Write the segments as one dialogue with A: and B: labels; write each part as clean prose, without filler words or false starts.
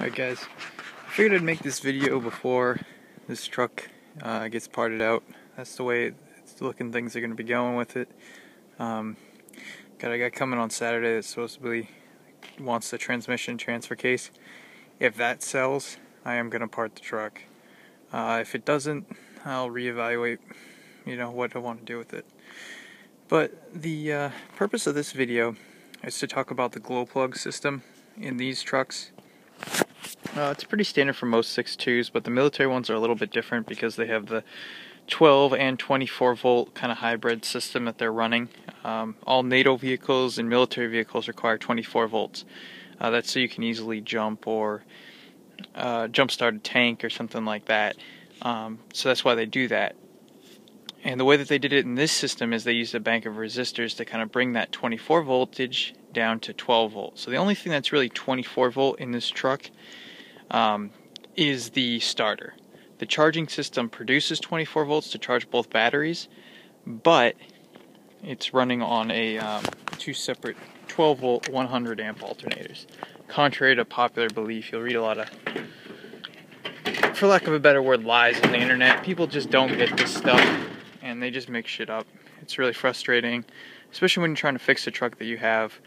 A: Alright guys, I figured I'd make this video before this truck gets parted out. That's the way it's looking, things are going to be going with it. Got a guy coming on Saturday that supposedly wants the transmission transfer case. If that sells, I am going to part the truck. If it doesn't, I'll reevaluate, what I want to do with it. But the purpose of this video is to talk about the glow plug system in these trucks. It's pretty standard for most 6.2s, but the military ones are a little bit different because they have the 12 and 24 volt kind of hybrid system that they're running. All NATO vehicles and military vehicles require 24 volts. That's so you can easily jump or jump start a tank or something like that. So that's why they do that. And the way that they did it in this system is they used a bank of resistors to kind of bring that 24 voltage down to 12 volts. So the only thing that's really 24 volt in this truck is the starter. The charging system produces 24 volts to charge both batteries, but it's running on a two separate 12 volt 100 amp alternators. Contrary to popular belief, you'll read a lot of, for lack of a better word, lies on the internet. People just don't get this stuff and they just make shit up. It's really frustrating, especially when you're trying to fix a truck that you have.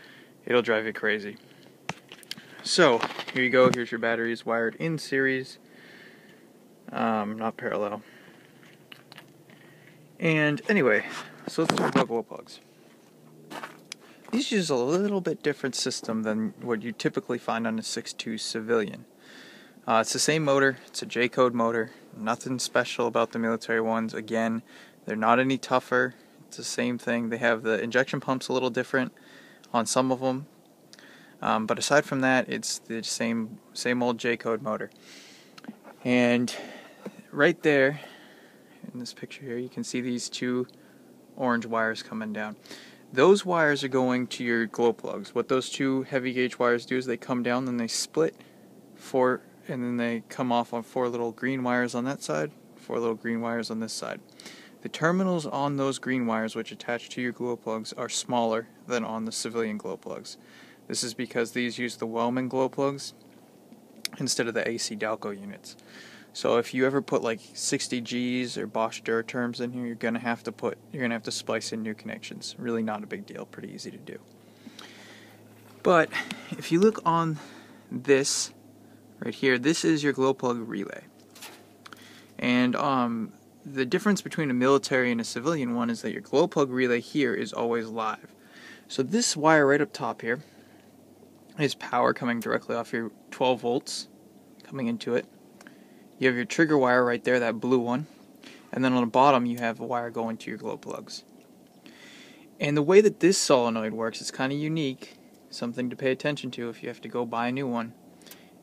A: It'll drive you crazy. So, here you go. Here's your batteries wired in series, not parallel. And anyway, so let's talk about glow plugs. These use a little bit different system than what you typically find on a 6.2 civilian. It's the same motor. It's a J-code motor. Nothing special about the military ones. Again, they're not any tougher. It's the same thing. They have the injection pumps a little different on some of them. But aside from that, it's the same old J-code motor. And right there, in this picture here, you can see these two orange wires coming down. Those wires are going to your glow plugs. What those two heavy gauge wires do is they come down, then they split, and then they come off on 4 little green wires on that side, 4 little green wires on this side. The terminals on those green wires, which attach to your glow plugs, are smaller than on the civilian glow plugs. This is because these use the Wellman glow plugs instead of the AC Dalco units. So if you ever put like 60 Gs or Bosch Duraterms in here, you're gonna have to splice in new connections. Really not a big deal, pretty easy to do. But if you look on this right here, this is your glow plug relay. And the difference between a military and a civilian one is that your glow plug relay here is always live. So this wire right up top here is power coming directly off your 12 volts coming into it. You have your trigger wire right there, that blue one, and then on the bottom you have a wire going to your glow plugs. And the way that this solenoid works is kind of unique, something to pay attention to if you have to go buy a new one,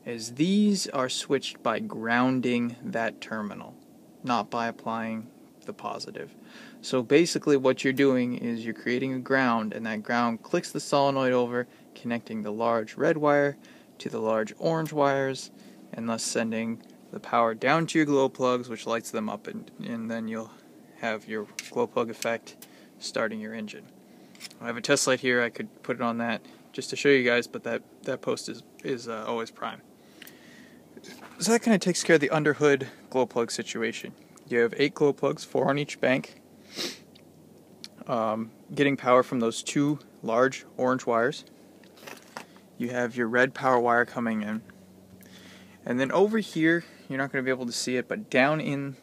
A: is these are switched by grounding that terminal, not by applying the positive. So basically what you're doing is you're creating a ground, and that ground clicks the solenoid over, connecting the large red wire to the large orange wires, and thus sending the power down to your glow plugs, which lights them up, and then you'll have your glow plug effect starting your engine. I have a test light here. I could put it on that just to show you guys, but that post is always prime. So that kind of takes care of the underhood glow plug situation. You have 8 glow plugs, 4 on each bank, getting power from those 2 large orange wires. You have your red power wire coming in. And then over here, you're not going to be able to see it, but down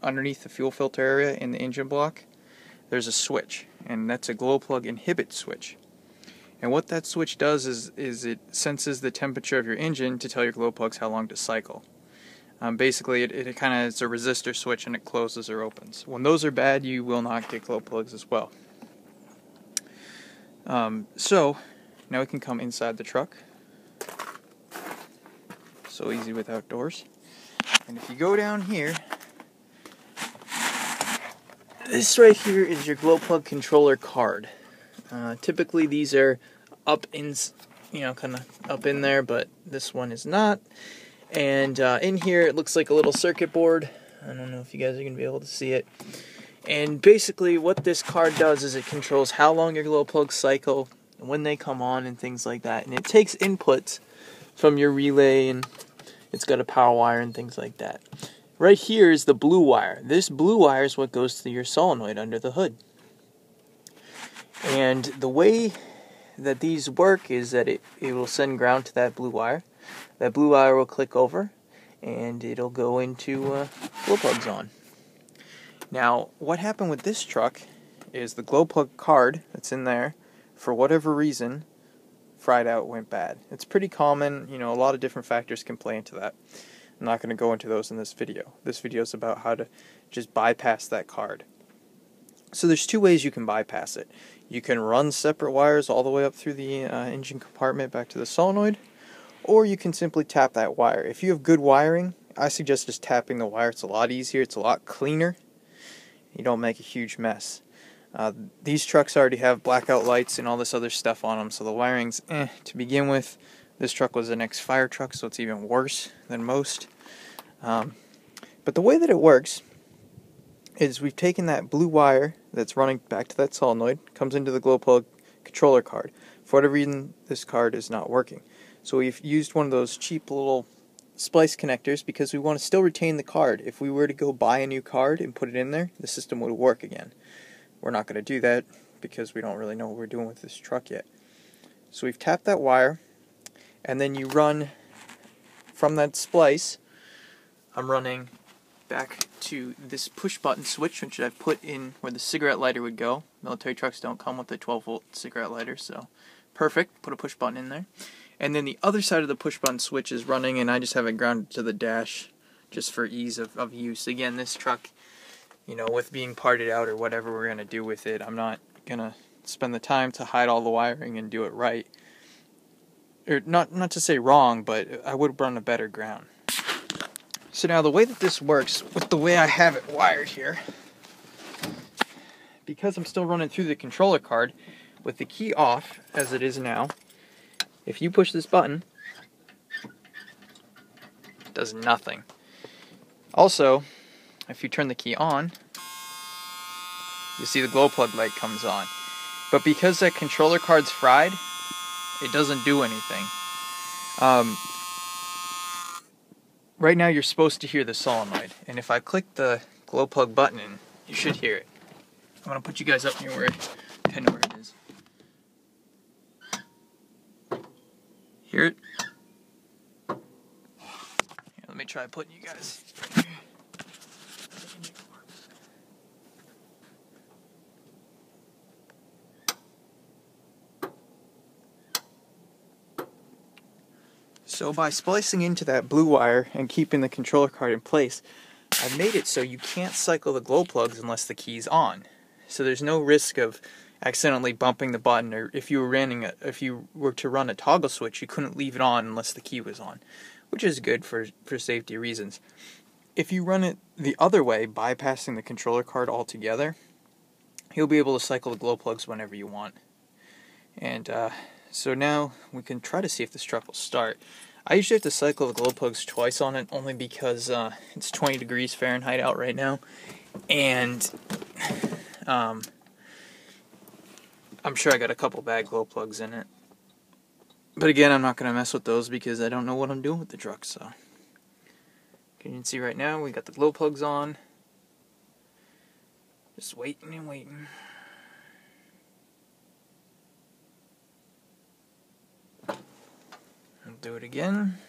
A: underneath the fuel filter area in the engine block, there's a switch, and that's a glow plug inhibit switch. And what that switch does is it senses the temperature of your engine to tell your glow plugs how long to cycle. Basically, it kind of is a resistor switch, and it closes or opens. When those are bad, you will not get glow plugs as well. So now we can come inside the truck. So easy without doors. And if you go down here, this right here is your glow plug controller card. Typically these are up in, kind of up in there, but this one is not. And in here it looks like a little circuit board. I don't know if you guys are going to be able to see it. And basically what this card does is it controls how long your glow plugs cycle, when they come on and things like that. And it takes inputs from your relay and
B: It's got a power wire and things like that. Right here is the blue wire. This blue wire is what goes to your solenoid under the hood. And the way that these work is that it will send ground to that blue wire. That blue wire will click over and it'll go into glow plugs on. Now, what happened with this truck is the glow plug card that's in there, for whatever reason, fried out, went bad. It's pretty common, you know, a lot of different factors can play into that. I'm not going to go into those in this video. This video is about how to just bypass that card. So there's two ways you can bypass it. You can run separate wires all the way up through the engine compartment back to the solenoid, or you can simply tap that wire. If you have good wiring, I suggest just tapping the wire. It's a lot easier, it's a lot cleaner. You don't make a huge mess. These trucks already have blackout lights and all this other stuff on them, so the wiring's to begin with. This truck was an ex-fire truck, so it's even worse than most. But the way that it works is we've taken that blue wire that's running back to that solenoid, comes into the glow plug controller card. For whatever reason, this card is not working. So we've used one of those cheap little splice connectors because we want to still retain the card. If we were to go buy a new card and put it in there, the system would work again. We're not going to do that because we don't really know what we're doing with this truck yet. So we've tapped that wire, and then you run from that splice. I'm running back to this push button switch, which I've put in where the cigarette lighter would go. Military trucks don't come with a 12-volt cigarette lighter, so perfect. Put a push button in there. And then the other side of the push button switch is running, and I just have it grounded to the dash just for ease of use. Again, this truck, you know, with being parted out or whatever we're going to do with it, I'm not going to spend the time to hide all the wiring and do it right. Or not to say wrong, but I would run a better ground. So now the way that this works, with the way I have it wired here, because I'm still running through the controller card, with the key off, as it is now, if you push this button, it does nothing. Also, if you turn the key on, you see the glow plug light comes on. But because that controller card's fried, it doesn't do anything. Right now you're supposed to hear the solenoid, and if I click the glow plug button in, you should hear it. I'm going to put you guys up near where I know where it is. Hear it? Here, let me try putting you guys right here. So by splicing into that blue wire and keeping the controller card in place, I've made it so you can't cycle the glow plugs unless the key's on. So there's no risk of accidentally bumping the button, or if you were to run a toggle switch, you couldn't leave it on unless the key was on, which is good for safety reasons. If you run it the other way, bypassing the controller card altogether, you'll be able to cycle the glow plugs whenever you want. And so now we can try to see if this truck will start. I usually have to cycle the glow plugs twice on it, only because it's 20 degrees Fahrenheit out right now, and I'm sure I got a couple bad glow plugs in it. But again, I'm not going to mess with those because I don't know what I'm doing with the truck. So you can see right now we got the glow plugs on. Just waiting and waiting. I'll do it again.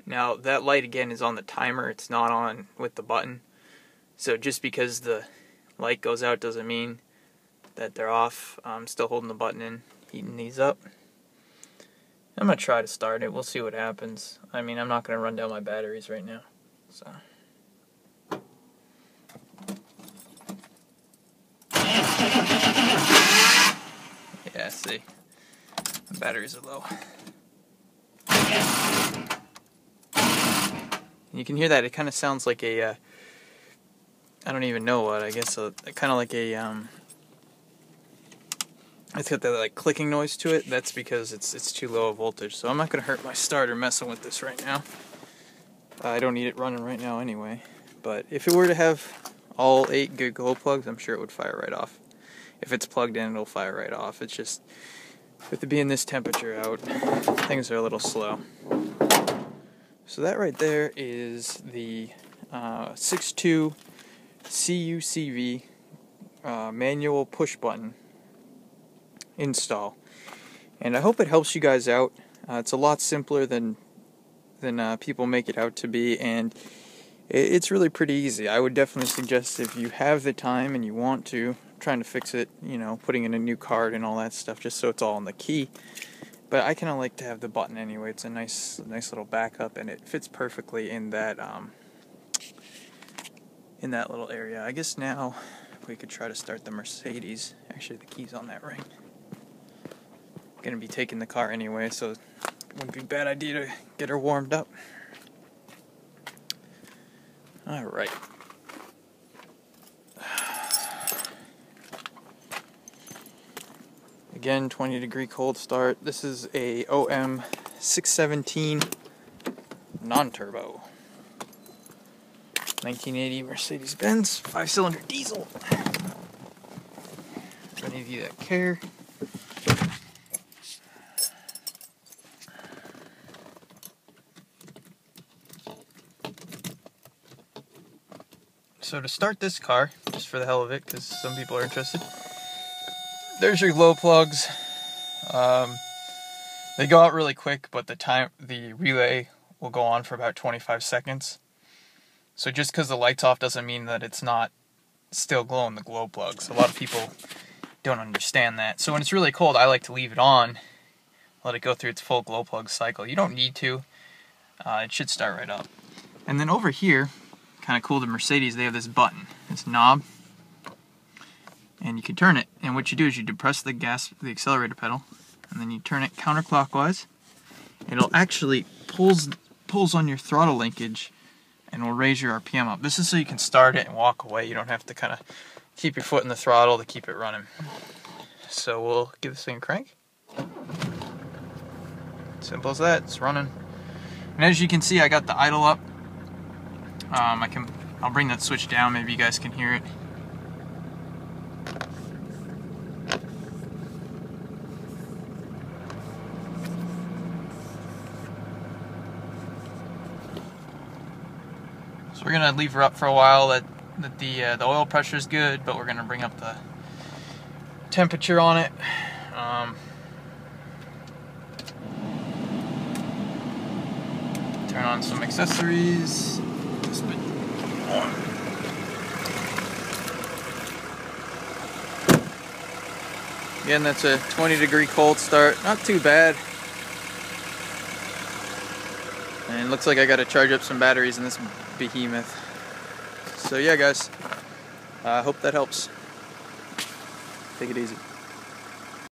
B: Now that light again is on the timer, it's not on with the button. So just because the light goes out doesn't mean that they're off. I'm still holding the button in, heating these up. I'm going to try to start it, we'll see what happens. I mean, I'm not going to run down my batteries right now. So yeah, see, the batteries are low. You can hear that, it kind of sounds like a, I don't even know what, I guess kind of like a, it's got that like clicking noise to it. That's because it's too low a voltage. So I'm not going to hurt my starter messing with this right now. I don't need it running right now anyway. But if it were to have
A: all 8 good glow plugs, I'm sure it would fire right off. If it's plugged in, it'll fire right off. It's just, with it being this temperature out, things are a little slow. So that right there is the 6.2 CUCV manual push button install. And I hope it helps you guys out. It's a lot simpler than people make it out to be, and it's really pretty easy. I would definitely suggest, if you have the time and you want to, trying to fix it, you know, putting in a new card and all that stuff, just so it's all on the key. But I kind of like to have the button anyway. It's a nice little backup, and it fits perfectly in that little area. I guess now we could try to start the Mercedes. Actually, the key's on that ring. Gonna be taking the car anyway, so it wouldn't be a bad idea to get her warmed up. Alright. Again, 20-degree cold start. This is a OM617 non-turbo 1980 Mercedes-Benz 5-cylinder diesel. For any of you that care. So to start this car, just for the hell of it, because some people are interested, there's your glow plugs. They go out really quick, but the relay will go on for about 25 seconds. So just because the light's off doesn't mean that it's not still glowing the glow plugs. A lot of people don't understand that. So when it's really cold, I like to leave it on, let it go through its full glow plug cycle. You don't need to. It should start right up. And then over here, kind of cool to Mercedes, they have this button, this knob, and you can turn it. And what you do is you depress the accelerator pedal, and then you turn it counterclockwise. It'll actually pulls on your throttle linkage, and will raise your RPM up. This is so you can start it and walk away. You don't have to kind of keep your foot in the throttle to keep it running. So we'll give this thing a crank. Simple as that. It's running. And as you can see, I got the idle up. I'll bring that switch down. Maybe you guys can hear it. So we're gonna leave her up for a while. That the oil pressure is good, but we're gonna bring up the temperature on it. Turn on some accessories. Again, that's a 20-degree cold start. Not too bad. And looks like I gotta charge up some batteries in this behemoth. So yeah, guys, I hope that helps. Take it easy.